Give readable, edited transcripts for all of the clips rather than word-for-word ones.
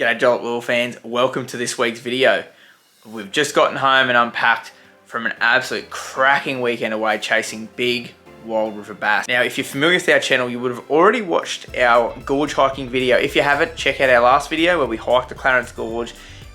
G'day Jolly Lure fans, welcome to this week's video. We've just gotten home and unpacked from an absolute cracking weekend away chasing big wild river bass. Now if you're familiar with our channel, you would have already watched our gorge hiking video. If you haven't, check out our last video where we hiked the Clarence gorge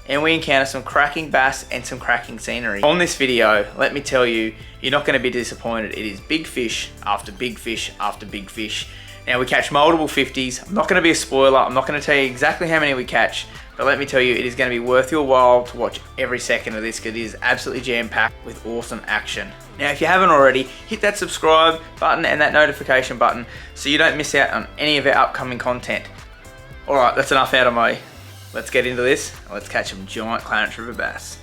and we encountered some cracking bass and some cracking scenery. On this video, let me tell you, you're not going to be disappointed. It is big fish after big fish after big fish. Now we catch multiple 50s. I'm not going to be a spoiler. I'm not going to tell you exactly how many we catch, but let me tell you, it is going to be worth your while to watch every second of this because it is absolutely jam-packed with awesome action. Now if you haven't already, hit that subscribe button and that notification button so you don't miss out on any of our upcoming content. Alright, that's enough out of me. Let's get into this and let's catch some giant Clarence River bass.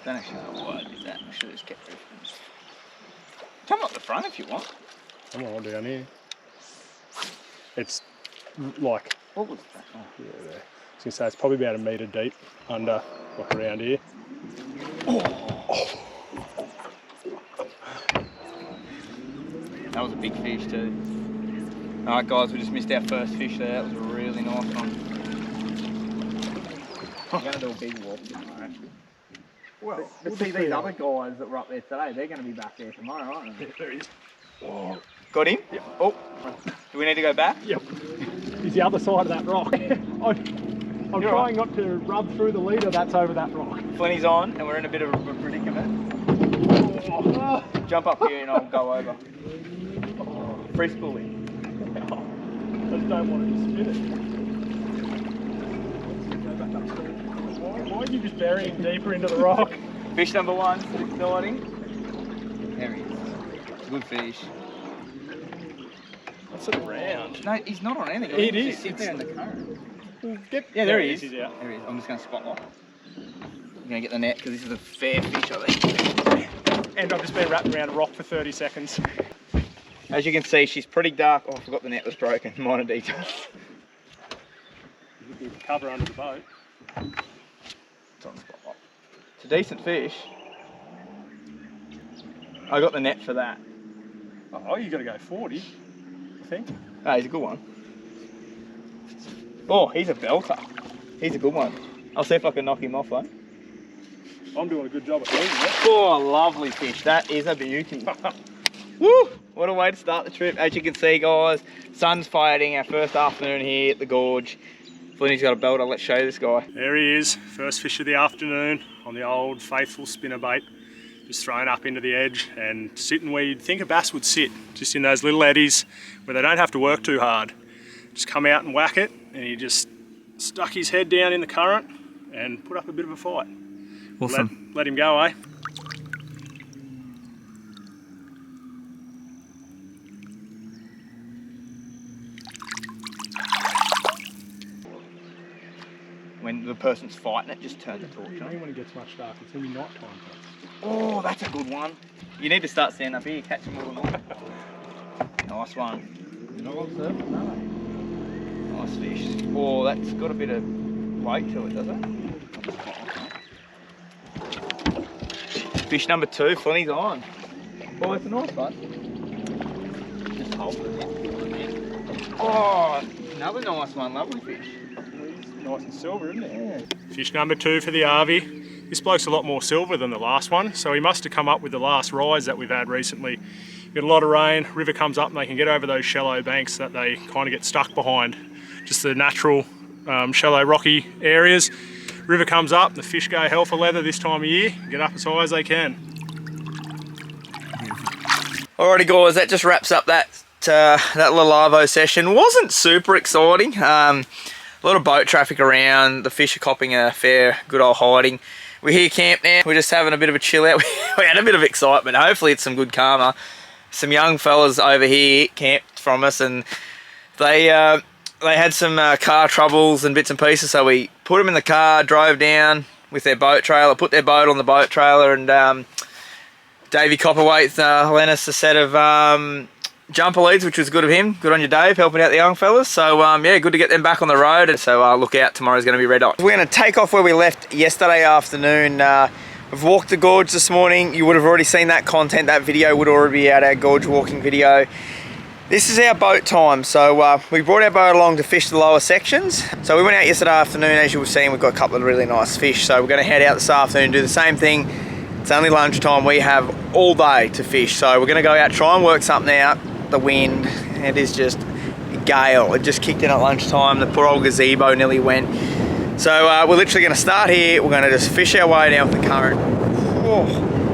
Don't actually know why I did that. I should have just kept it. Come up the front if you want. Come on down here. It's like, What was that? Oh. yeah, there. I was gonna say it's probably about a metre deep under, like around here. Oh. That was a big fish too. Alright guys, we just missed our first fish there. That was a really nice one. I'm going to do a big walk tomorrow. Well, but see these other guys that were up there today, they're going to be back there tomorrow, aren't they? Yeah, there he is. Oh. Got him? Yep. Oh, do we need to go back? Yep. He's the other side of that rock. I'm trying not to rub through the leader that's over that rock. Plenty's on and we're in a bit of a predicament. Oh. Jump up here and I'll go over. Free spoolie. I just don't want to spin it. Go back upstream. Why are you just burying deeper into the rock? Fish number one, still exciting. There he is. Good fish. That's it around. No, he's not on anything. It is. Sit there in the current. Yeah, there he is. He's out. There he is. I'm just going to spotlight. I'm going to get the net because this is a fair fish, I think. And I've just been wrapped around a rock for 30 seconds. As you can see, she's pretty dark. Oh, I forgot the net was broken. Minor details. You can cover under the boat. It's on the spotlight. It's a decent fish. I got the net for that. Oh, you got to go 40, I think. Ah, he's a good one. Oh, he's a belter. He's a good one. I'll see if I can knock him off, though. I'm doing a good job at leading it. Oh, lovely fish. That is a beauty. Woo! What a way to start the trip. As you can see, guys, sun's fading. Our first afternoon here at the gorge. Flinty's got a belter. Let's show you this guy. There he is. First fish of the afternoon on the old faithful spinnerbait. Just thrown up into the edge and sitting where you'd think a bass would sit. Just in those little eddies where they don't have to work too hard. Just come out and whack it, and he just stuck his head down in the current and put up a bit of a fight. Awesome. Let him go, eh? When the person's fighting it, just turn the torch Only on. when it gets much darker, it's going to be night time. Oh, that's a good one. You need to start standing up here, catch them all the more. Nice one. You know what, sir? No. Nice fish. Oh, that's got a bit of weight to it, does it? Fish number two, Flinty's on. Oh, it's a nice one. Just hold it. Oh, another nice one, lovely fish. Nice and silver, isn't it? Yeah. Fish number two for the RV. This bloke's a lot more silver than the last one, so he must have come up with the last rise that we've had recently. We get a lot of rain, river comes up and they can get over those shallow banks that they kind of get stuck behind. Just the natural shallow rocky areas. River comes up, the fish go hell for leather this time of year, get up as high as they can. Alrighty guys, that just wraps up that little Arvo session. Wasn't super exciting. A lot of boat traffic around, the fish are copping a fair good old hiding. We're here camped now, we're just having a bit of a chill out. We had a bit of excitement, hopefully it's some good karma. Some young fellas over here camped from us and they had some car troubles and bits and pieces, so we put them in the car, drove down with their boat trailer, put their boat on the boat trailer, and Davey Copperwaite lent us a set of jumper leads, which was good of him. Good on you, Dave, helping out the young fellas. So yeah, good to get them back on the road. And so look out, tomorrow's going to be red hot. We're going to take off where we left yesterday afternoon. We've walked the gorge this morning. You would have already seen that content. That video would already be out, our gorge walking video. This is our boat time. So we brought our boat along to fish the lower sections. So we went out yesterday afternoon. As you were seeing, we've got a couple of really nice fish. So we're going to head out this afternoon and do the same thing. It's only lunchtime. We have all day to fish. So we're going to go out, try and work something out. The wind, it is just a gale. It just kicked in at lunchtime. The poor old gazebo nearly went. So we're literally going to start here. We're going to just fish our way down with the current. Oh,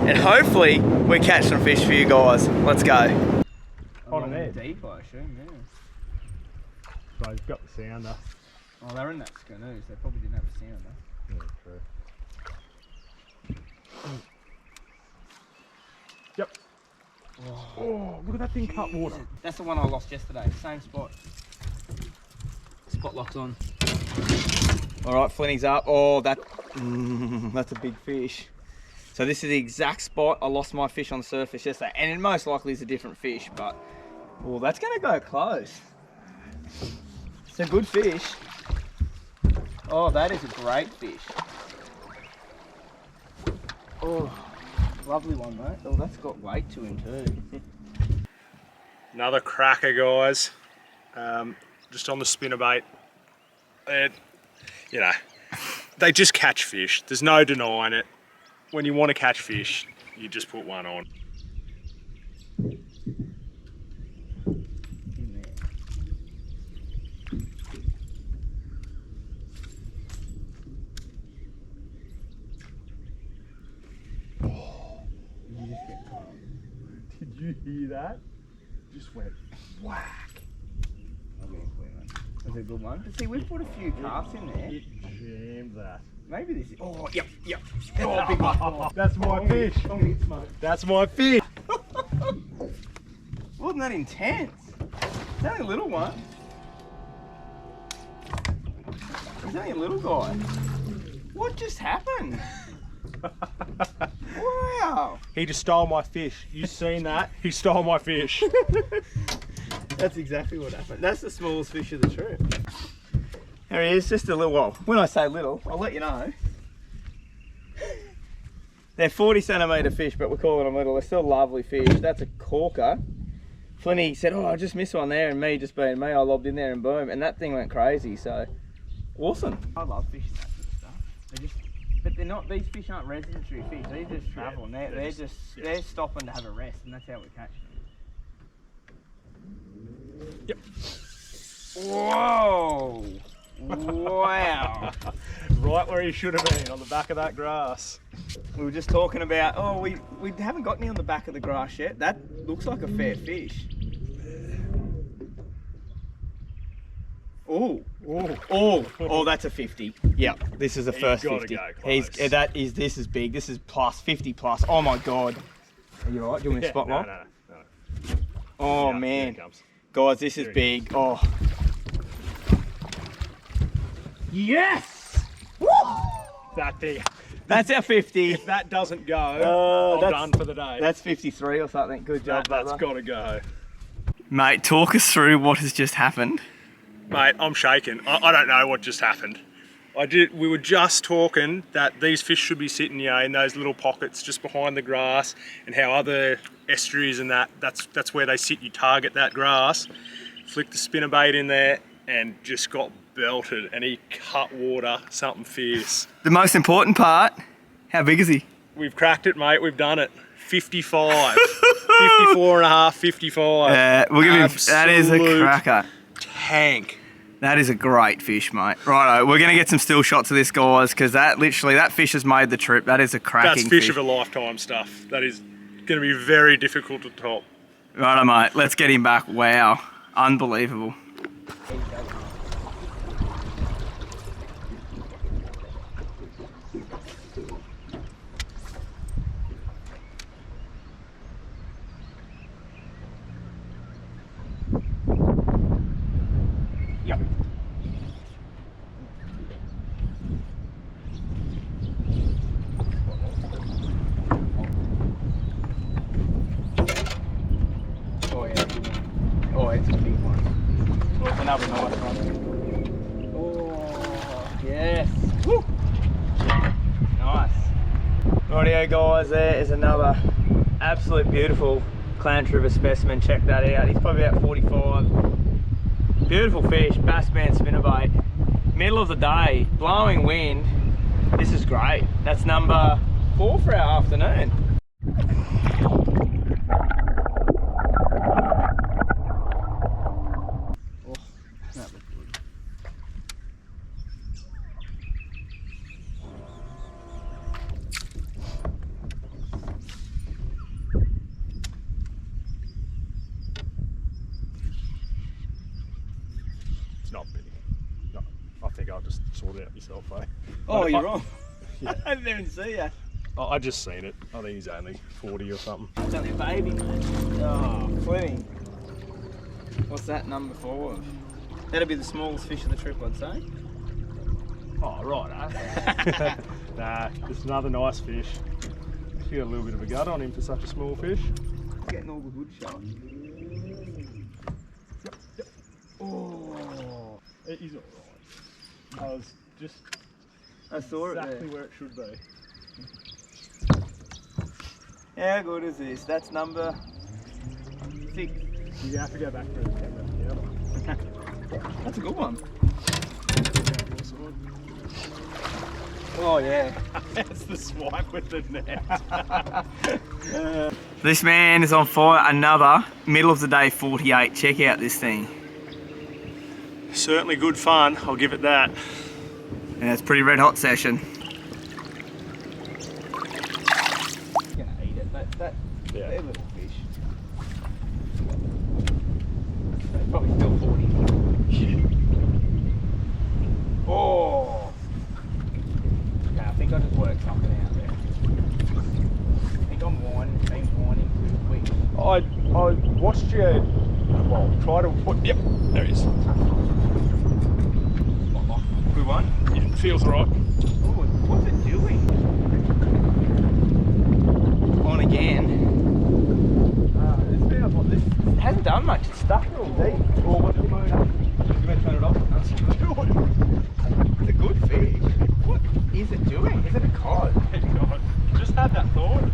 and hopefully we catch some fish for you guys. Let's go. On an edge. Deep, I assume, yeah. So he's got the sounder. Oh, they're in that canoe, so they probably didn't have a sounder. Yeah, true. Yep. Oh, look at that thing cut water. That's the one I lost yesterday. Same spot. Spot lock's on. All right, Flinty's up. Oh, that's a big fish. So this is the exact spot I lost my fish on the surface yesterday, and it most likely is a different fish, but oh, that's gonna go close. It's a good fish. Oh, that is a great fish. Oh, lovely one, mate. Oh, that's got weight to him too. Another cracker, guys. Just on the spinnerbait. You know, they just catch fish. There's no denying it. When you want to catch fish, you just put one on. Did you hear that? Just went whack. That's a good one. But see, we've put a few casts in there. It jammed that. Maybe this is. Oh, yep. Oh, big one. Oh. That's my fish. That's my fish. Wasn't that intense? It's only a little one. He's only a little guy. What just happened? Wow. He just stole my fish. You seen that? He stole my fish. That's exactly what happened. That's the smallest fish of the trip. There he is, just a little. Well, when I say little, I'll let you know. They're 40 centimetre fish, but we're calling them little. They're still lovely fish. That's a corker. Flinty said, oh, I just missed one there, and me just being me, I lobbed in there and boom, and that thing went crazy, so awesome. I love fishing that sort of stuff. But they're not, these fish aren't residential fish, they just travel, and they're stopping to have a rest, and that's how we catch them. Yep. Whoa! Wow! Right where he should have been, on the back of that grass. We were just talking about, oh, we haven't got any on the back of the grass yet. That looks like a fair fish. Oh, that's a 50. Yep, this is the first 50. This is big. This is plus 50 plus. Oh my god. Are you alright? Do you want me to spot one? No. Oh man. Guys, this is big. Oh. Yes! Woo! That thing. That's our 50. If that doesn't go, I'm done for the day. That's 53 or something. Good job, That's got to go. Mate, talk us through what has just happened. Mate, I'm shaking. I don't know what just happened. We were just talking that these fish should be sitting, you know, in those little pockets just behind the grass, and how other estuaries and that's where they sit. You target that grass, flick the spinnerbait in there, and just got belted, and he cut water, something fierce. The most important part, how big is he? We've cracked it, mate. We've done it. 55. 54 and a half, 55. We'll give him, that is a cracker. Tank. That is a great fish, mate. Righto, we're going to get some still shots of this, guys, because that fish has made the trip. That is a cracking That's fish of a lifetime stuff. That is going to be very difficult to top. Righto, mate. Let's get him back. Wow. Unbelievable. Yep. Oh yeah. Oh, it's a big one. Oh, it's another nice one. Oh yes. Woo. Nice. Rightio guys, there is another absolute beautiful Clarence River specimen. Check that out. He's probably about 45. Beautiful fish, bass band spinnerbait. Middle of the day, blowing wind. This is great. That's number 4 for our afternoon. Not big. No, I think I'll just sort it out myself, eh? Oh, you're wrong. Yeah. I didn't even see you. I just seen it. I think he's only 40 or something. It's only a baby, mate. Oh, Fleming. What's that number 4 of? That'll be the smallest fish of the trip, I'd say. Oh, right, eh? Nah, just another nice fish. She got a little bit of a gut on him for such a small fish. Getting all the good shots. Yep. Oh, he's alright. I was just I saw it exactly there. where it should be. How good is this? That's number 6. You have to go back to the camera. That's a good one. Oh yeah. That's the swipe with the net. This man is on fire. Another middle of the day 48. Check out this thing. Certainly good fun, I'll give it that. Yeah, it's a pretty red hot session. Gonna eat it. Yeah. They're little fish. They're probably still 40. Oh. Yeah, I think I just worked something out there. I think I'm been whining too quick. I watched you, well, try to, yep, there he is. Good one? Yeah, it feels right. Oh, what's it doing? On again. This hasn't done much. It's stuck real deep. Oh, what's it doing? You may turn it off. That's good. It's a good fish. What is it doing? Is it a cod? Just had that thought.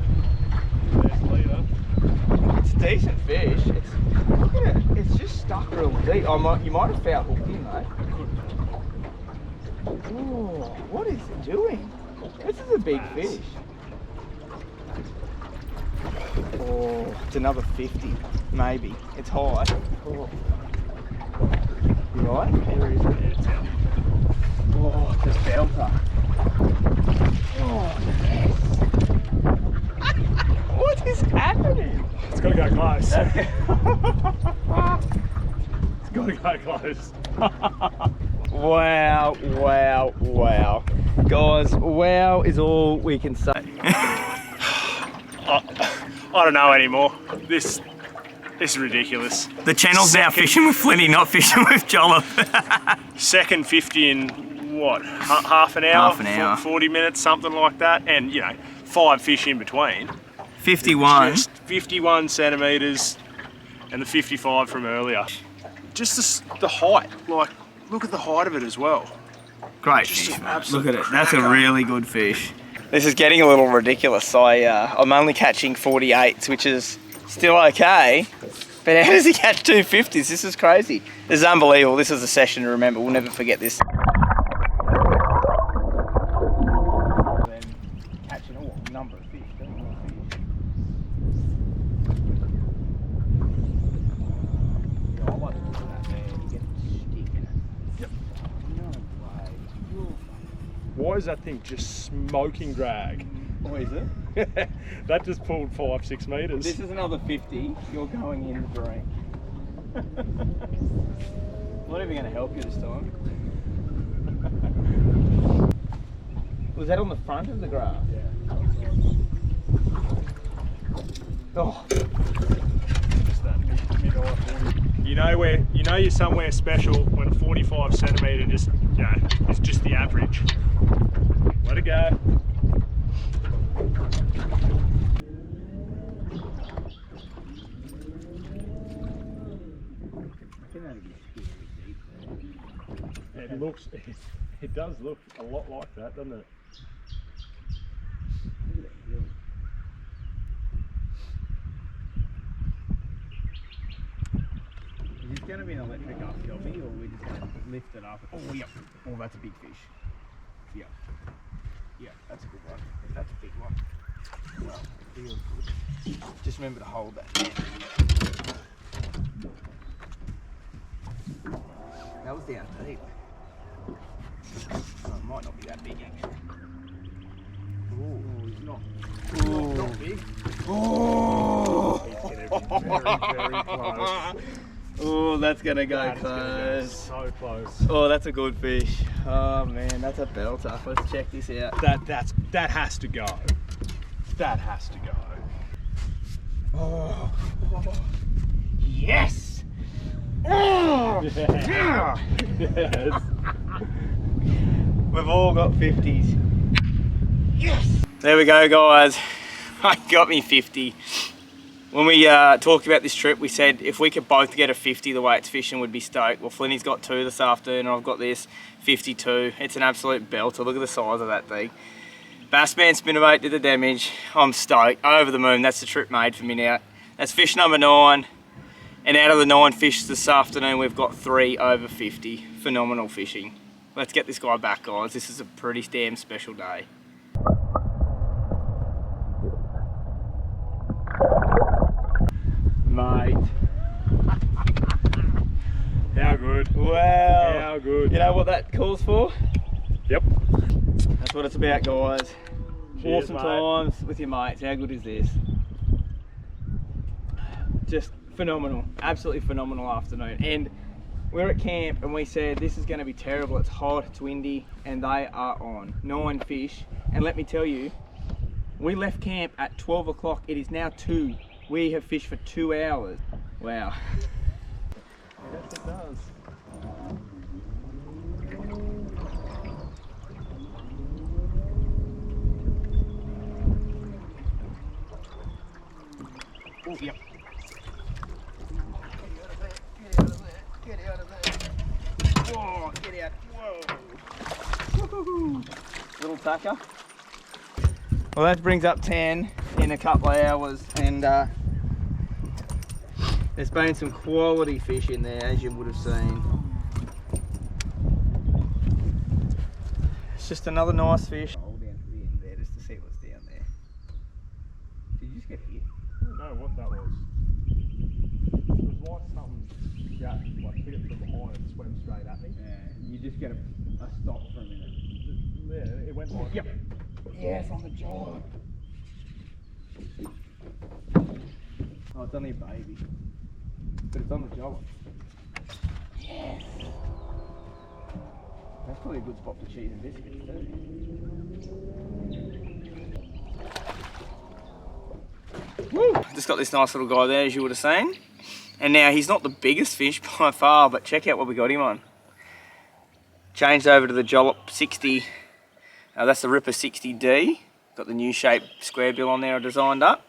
There's leader. It's a decent fish. Look at it. It's just stuck real deep. You might have foul hooked in, mate. Oh, what is it doing? This is a big fish. Oh, it's another 50, maybe. It's high. Oh. You right? There he is. Yeah, it's out. Oh, it's a belter. Oh, yes. What is happening? It's got to go close. It's got to go close. Wow, wow, wow. Guys, wow is all we can say. I don't know anymore. This is ridiculous. The channel's now fishing with Flinty, not fishing with Jollop. Second 50 in what? Half an hour? Half an hour. 40 minutes, something like that. And, you know, 5 fish in between. 51. Just 51 centimetres and the 55 from earlier. Just the height. Like, look at the height of it as well. Great Just fish, an mate. absolute Look at it. That's a cracker. really good fish. This is getting a little ridiculous. I'm only catching 48s, which is still okay. But how does he catch 250s? This is crazy. This is unbelievable. This is a session to remember. We'll never forget this. Then catching a number of fish. I like to do that, man. You get a stick in it. Yep. No way. Why is that thing just smoking drag? Oh, is it? That just pulled 5-6 metres. This is another 50. You're going in the drink. I'm not even going to help you this time. Was that on the front of the graph? Yeah. Oh. Just that mid-eye 40. You know you're somewhere special when a 45 centimetre just, you know, is just the average. Let it go. It does look a lot like that, doesn't it? going to be an electric up jobby, or we're just going to lift it up? Oh, yep. Oh, that's a big fish. Yep. Yep, that's a good one. That's a big one. Well, it feels good. Just remember to hold that. That was down deep. Oh, it might not be that big actually. Oh, he's not. Oh, not big. Oh! He's going to be very, very close. Oh, that's gonna go That is close. gonna go so close. Oh, that's a good fish. Oh man, that's a belter. Let's check this out. That has to go. That has to go. Oh, yes! Oh, yeah! Yes. We've all got 50s. Yes! There we go, guys. I got me 50. When we talked about this trip, we said if we could both get a 50 the way it's fishing, we'd be stoked. Well, Flinny's got 2 this afternoon, and I've got this 52. It's an absolute belter. Look at the size of that thing. Bassman spinnerbait did the damage. I'm stoked. Over the moon. That's the trip made for me now. That's fish number 9. And out of the 9 fish this afternoon, we've got 3 over 50. Phenomenal fishing. Let's get this guy back, guys. This is a pretty damn special day. Mate. How good. Wow. How good. You know what that calls for? Yep. That's what it's about, guys. Cheers, Awesome mate. times with your mates. How good is this? Just phenomenal. Absolutely phenomenal afternoon. And we're at camp and we said this is going to be terrible. It's hot, it's windy, and they are on. 9 fish. And let me tell you, we left camp at 12 o'clock. It is now 2. We have fished for 2 hours. Wow. Yes, it does. Oh, yep. Get out of there. Whoa, get out. Whoa. Woo-hoo-hoo. Little tucker. Well, that brings up 10 in a couple of hours, and there's been some quality fish in there, as you would have seen. It's just another nice fish. Hold down to the end there just to see what's down there. Did you just get hit? I don't know what that was. It was like something, yeah, like hit it from behind and swam straight at me. Yeah, you just get a stop for a minute. Yeah, it went like. Yep. Yes, on the jaw. Oh, it's only a baby, but it's on the jaw. Yes. That's probably a good spot for cheese and biscuits too. Woo! Just got this nice little guy there, as you would have seen. And now he's not the biggest fish by far, but check out what we got him on. Changed over to the Jollop 60. That's the Ripper 60D. Got the new shape square bill on there designed up.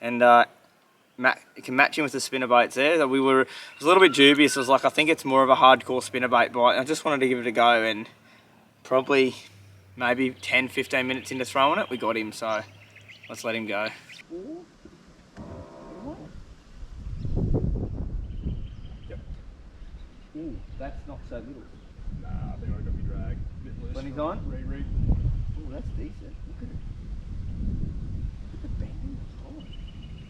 And you can match him with the spinnerbaits there. So I was a little bit dubious. I was like, I think it's more of a hardcore spinnerbait bite. I just wanted to give it a go, and probably maybe 10-15 minutes into throwing it, we got him. So let's let him go. Yep. Ooh, that's not so little. Nah, I think I got me drag. Bit loose. When he's on? Re-rig. Ooh, that's decent. Look at it. Look at the bending. Oh.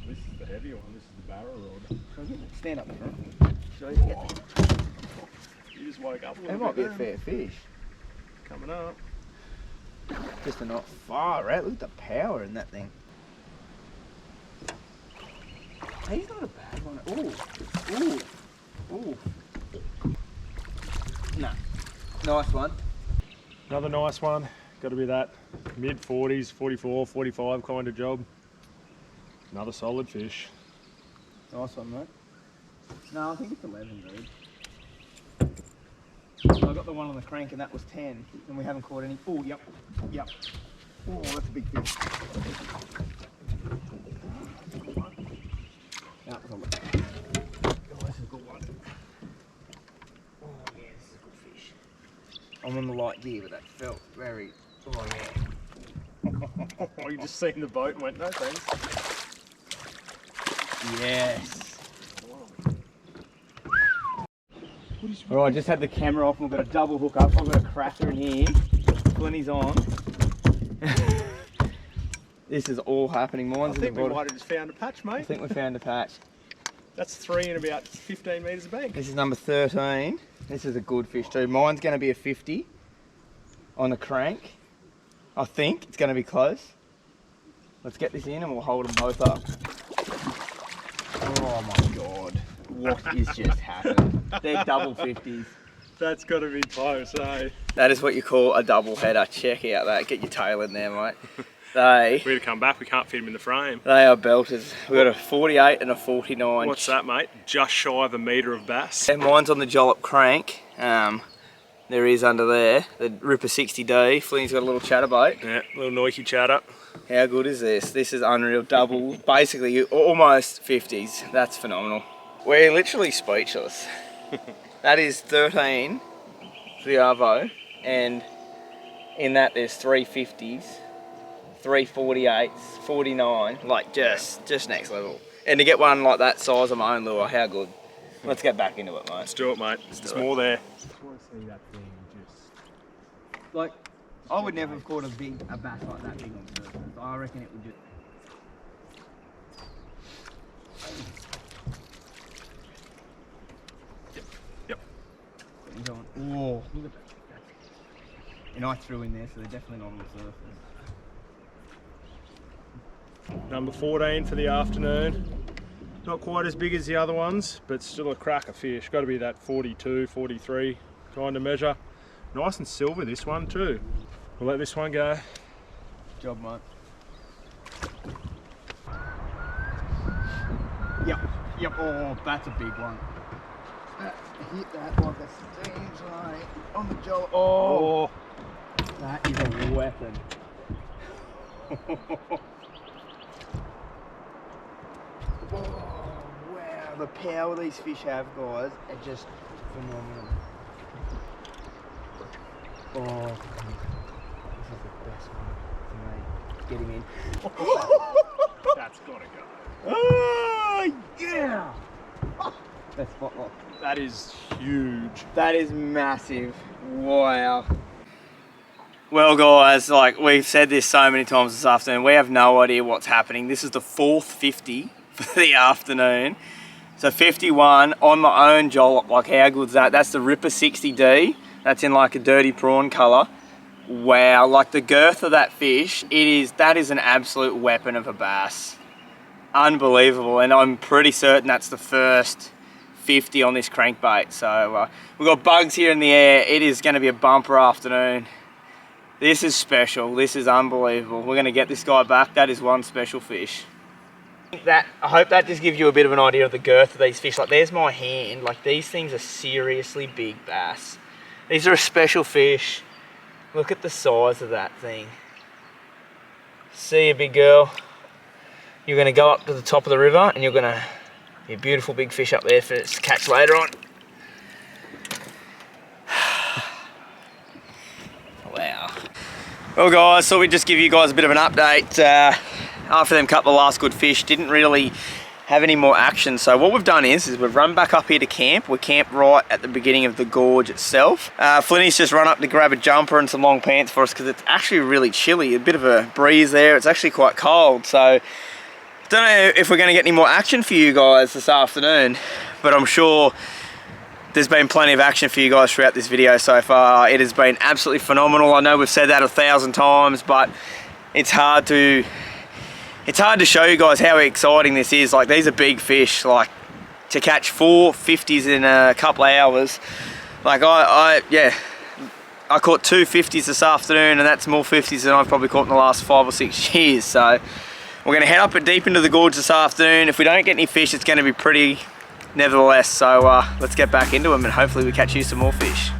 This is the heavy one. This is the barrow rod. Shall I get it? Stand up in front. Shall I get it? You just woke up a little That bit. might be a then. fair fish. Coming up. Just a not far, right? Look at the power in that thing. He's not a bad one. Ooh. Ooh. Ooh. No. Nice one. Another nice one. Got to be that mid 40s, 44, 45 kind of job. Another solid fish. Nice one, mate. No, I think it's 11, dude. I got the one on the crank and that was 10, and we haven't caught any. Oh, yep. Yep. Oh, that's a big fish. That was a lot. Oh, this is a good one. Oh, yeah, this is a good fish. I'm on the light gear, but that felt very. Oh, yeah. Oh, you just seen the boat and went, no thanks. Yes. All right, I just had the camera off and we've got a double hook up. I've got a cracker in here. Plenty's on. This is all happening. Mine's I think we might have just found a patch, mate. I think we found a patch. That's 3 in about 15 metres of bank. This is number 13. This is a good fish too. Mine's going to be a 50 on the crank. I think it's going to be close. Let's get this in and we'll hold them both up. Oh my God. What is just happening? They're double 50s. That's got to be close, eh? That is what you call a double header. Check out that. Get your tail in there, mate. We're to come back, we can't fit them in the frame. They are belters. We've got a 48 and a 49. What's that, mate? Just shy of a metre of bass. And mine's on the Jollop crank. There is under there, the Ripper 60D. Flinny's got a little chatterbait. Yeah, little Nike chatter. How good is this? This is unreal. Double, basically almost 50s. That's phenomenal. We're literally speechless. That is 13 for the Arvo, and in that there's 3 50s, 3 48s, 49, like just next level. And to get one like that size on my own lure, how good. Let's get back into it, mate. Let's do it, mate. There's more there. I want to see that thing just... Like, I would never have caught a bass like that big on surface. I reckon it would just... Yep. Whoa, look at that. And I threw in there, so they're definitely not on the surface. Number 14 for the afternoon. Not quite as big as the other ones, but still a cracker fish. Got to be that 42, 43 kind of measure. Nice and silver, this one too. We'll let this one go. Good job, mate. Yep. Oh, that's a big one. Hit that like a strange line on the jaw. Oh, that is a weapon. Oh, wow, the power these fish have, guys, are just phenomenal. Oh, this is the best one for me. Get him in. That's gotta go. Oh, yeah! That's spot. That is huge. That is massive. Wow. Well, guys, like we've said this so many times this afternoon, we have no idea what's happening. This is the 4th 50 for the afternoon. So 51 on my own jollop. Like, how good's that? That's the Ripper 60D. That's in like a dirty prawn colour. Wow, like the girth of that fish, that is an absolute weapon of a bass. Unbelievable, and I'm pretty certain that's the first 50 on this crankbait. So we've got bugs here in the air. It is going to be a bumper afternoon. This is special. This is unbelievable. We're going to get this guy back. That is one special fish. I hope that just gives you a bit of an idea of the girth of these fish. Like, there's my hand. Like, these things are seriously big bass. These are a special fish. Look at the size of that thing. See you, big girl. You're going to go up to the top of the river and you're going to be a beautiful big fish up there for us to catch later on. Wow. Well, guys, so we just give you guys a bit of an update. After them couple of last good fish, didn't really have any more action. So what we've done is we've run back up here to camp. We're camped right at the beginning of the gorge itself. Flinny's just run up to grab a jumper and some long pants for us because it's actually really chilly. A bit of a breeze there. It's actually quite cold. So don't know if we're going to get any more action for you guys this afternoon, but I'm sure there's been plenty of action for you guys throughout this video so far. It has been absolutely phenomenal. I know we've said that 1,000 times, but it's hard to show you guys how exciting this is. Like, these are big fish. Like, to catch 4 50s in a couple of hours. Like, I caught 2 50s this afternoon, and that's more 50s than I've probably caught in the last 5 or 6 years. So we're going to head up deep into the gorge this afternoon. If we don't get any fish, it's going to be pretty nevertheless. So let's get back into them and hopefully we catch you some more fish.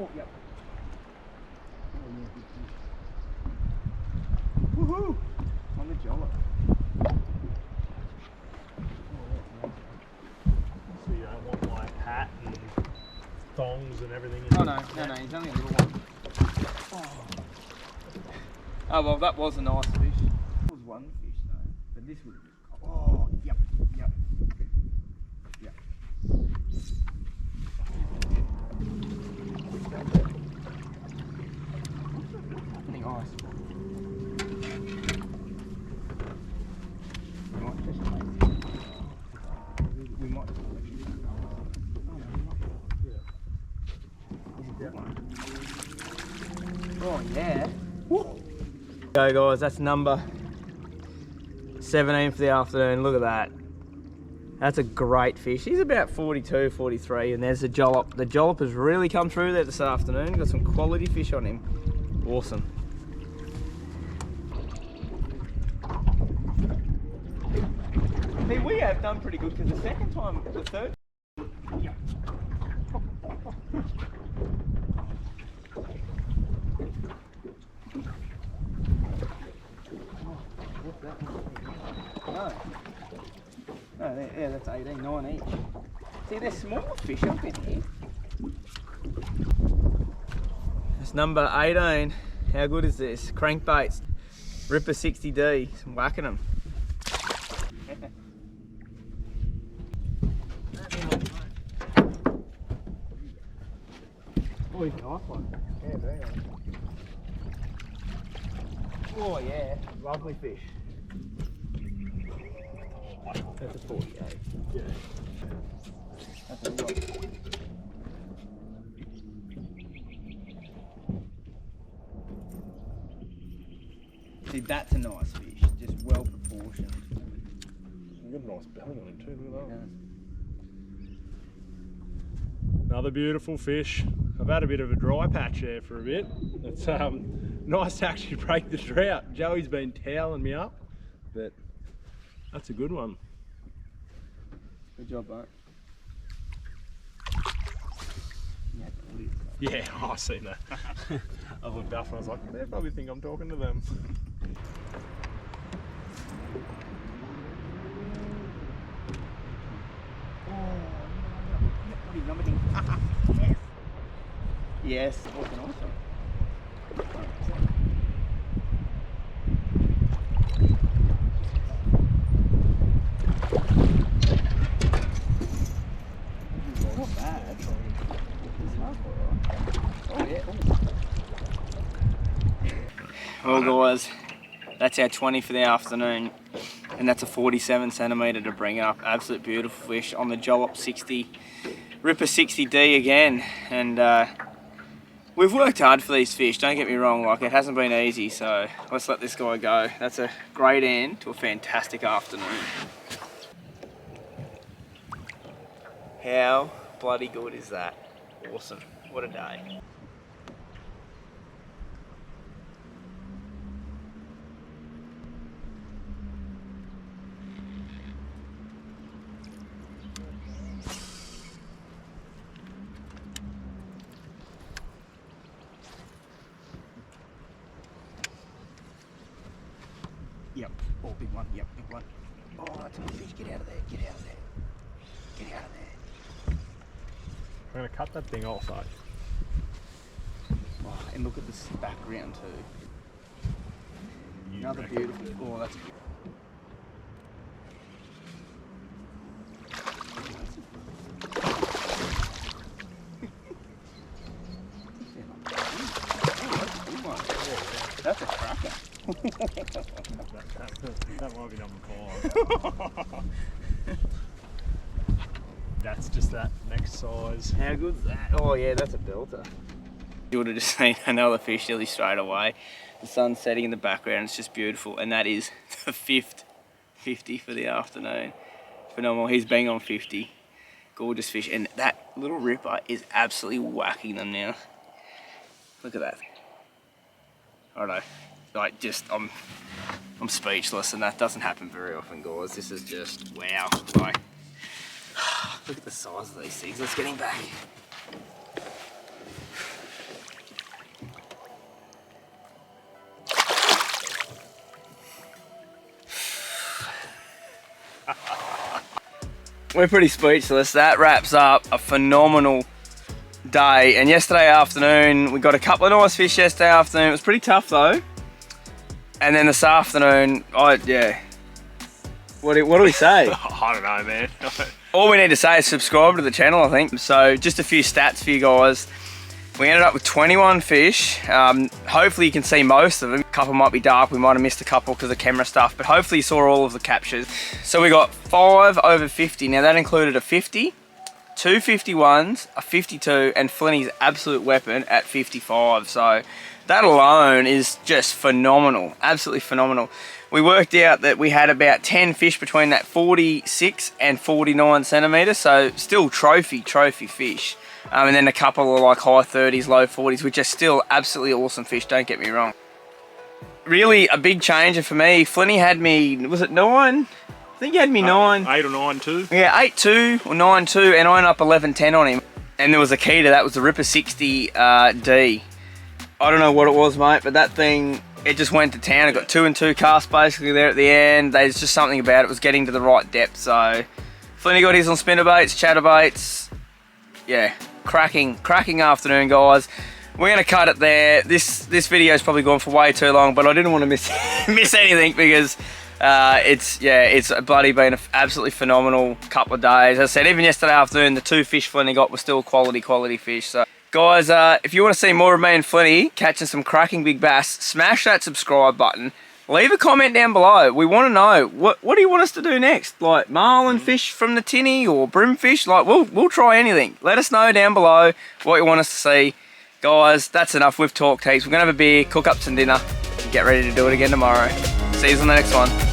Oh, yep. Woohoo! On the jollop. So you don't want like hat and thongs and everything. Oh no, he's only a little one. Oh well, that was a nice fish. It was one fish though, but this would have been. Oh, yep. Nice. We might just Oh yeah. Go guys, that's number 17 for the afternoon. Look at that. That's a great fish. He's about 42, 43, and there's the jollop. The jollop has really come through there this afternoon. Got some quality fish on him. Awesome. See, we have done pretty good because the second time, the third. Yeah. No, yeah, that's 18, 9 each. See, they're smaller fish up in here. It's number 18. How good is this? Crankbaits. Ripper 60D. I'm whacking them. Oh, he's a nice one. Yeah, very nice. Oh yeah, lovely fish. That's a 48. Yeah. That's a lot. See, that's a nice fish, just well proportioned. You've got a nice belly on him too, look at that. Yeah. Another beautiful fish. I've had a bit of a dry patch there for a bit. It's nice to actually break the drought. Joey's been toweling me up, but that's a good one. Good job, mate. Yeah, I seen that. I looked up and I was like, they probably think I'm talking to them. Yes. Looking awesome. Not bad. Oh yeah. Well guys, that's our 20 for the afternoon, and that's a 47 centimetre to bring up. Absolute beautiful fish on the Jollop 60, Ripper 60D again, and we've worked hard for these fish, don't get me wrong, like it hasn't been easy, so let's let this guy go. That's a great end to a fantastic afternoon. How bloody good is that? Awesome, what a day. Yep. Oh, big one. Yep, big one. Oh, that's a big fish. Get out of there. Get out of there. Get out of there. I'm going to cut that thing off, though. Oh, and look at this background too. Another beautiful. Oh, that's good. That's a cracker. That might be number 5. That's just that next size. How good's that? Oh yeah, that's a belter. You would have just seen another fish nearly straight away. The sun's setting in the background, it's just beautiful. And that is the 5th 50 for the afternoon. Phenomenal, he's bang on 50. Gorgeous fish, and that little ripper is absolutely whacking them now. Look at that. I don't know, like just, I'm speechless, and that doesn't happen very often, guys. This is just, wow. Like, look at the size of these things. Let's get him back. we're pretty speechless. That wraps up a phenomenal day. And yesterday afternoon, we got a couple of nice fish yesterday afternoon. It was pretty tough though. And then this afternoon, yeah. What do we say? I don't know, man. All we need to say is subscribe to the channel, I think. So just a few stats for you guys. We ended up with 21 fish. Hopefully you can see most of them. A couple might be dark, we might have missed a couple because of camera stuff, but hopefully you saw all of the captures. So we got 5 over 50. Now that included a 50, 2 51s, a 52, and Flinny's absolute weapon at 55. So that alone is just phenomenal, absolutely phenomenal. We worked out that we had about 10 fish between that 46 and 49 centimeters, so still trophy fish. And then a couple of like high 30s, low 40s, which are still absolutely awesome fish, don't get me wrong. Really a big changer for me. Flinny had me, was it 9? I think he had me 9. 8 or 9 too. Yeah, 8-2 or 9-2, and I ended up 11-10 on him. And there was a key to that, was the Ripper 60D. I don't know what it was, mate, but that thing, it just went to town. It got 2 and 2 casts basically there at the end. There's just something about it, was getting to the right depth. So Flinny got his on spinnerbaits, chatterbaits. Yeah, cracking afternoon, guys. We're gonna cut it there. This video's probably gone for way too long, but I didn't want to miss anything because it's bloody been an absolutely phenomenal couple of days. As I said, even yesterday afternoon, the 2 fish Flinny got were still quality fish. So guys, if you want to see more of me and Flinny catching some cracking big bass, smash that subscribe button. Leave a comment down below. We want to know, what do you want us to do next? Like marlin fish from the tinny or brimfish? Like we'll try anything. Let us know down below what you want us to see. Guys, that's enough. We've talked heaps. We're going to have a beer, cook up some dinner, and get ready to do it again tomorrow. See you on the next one.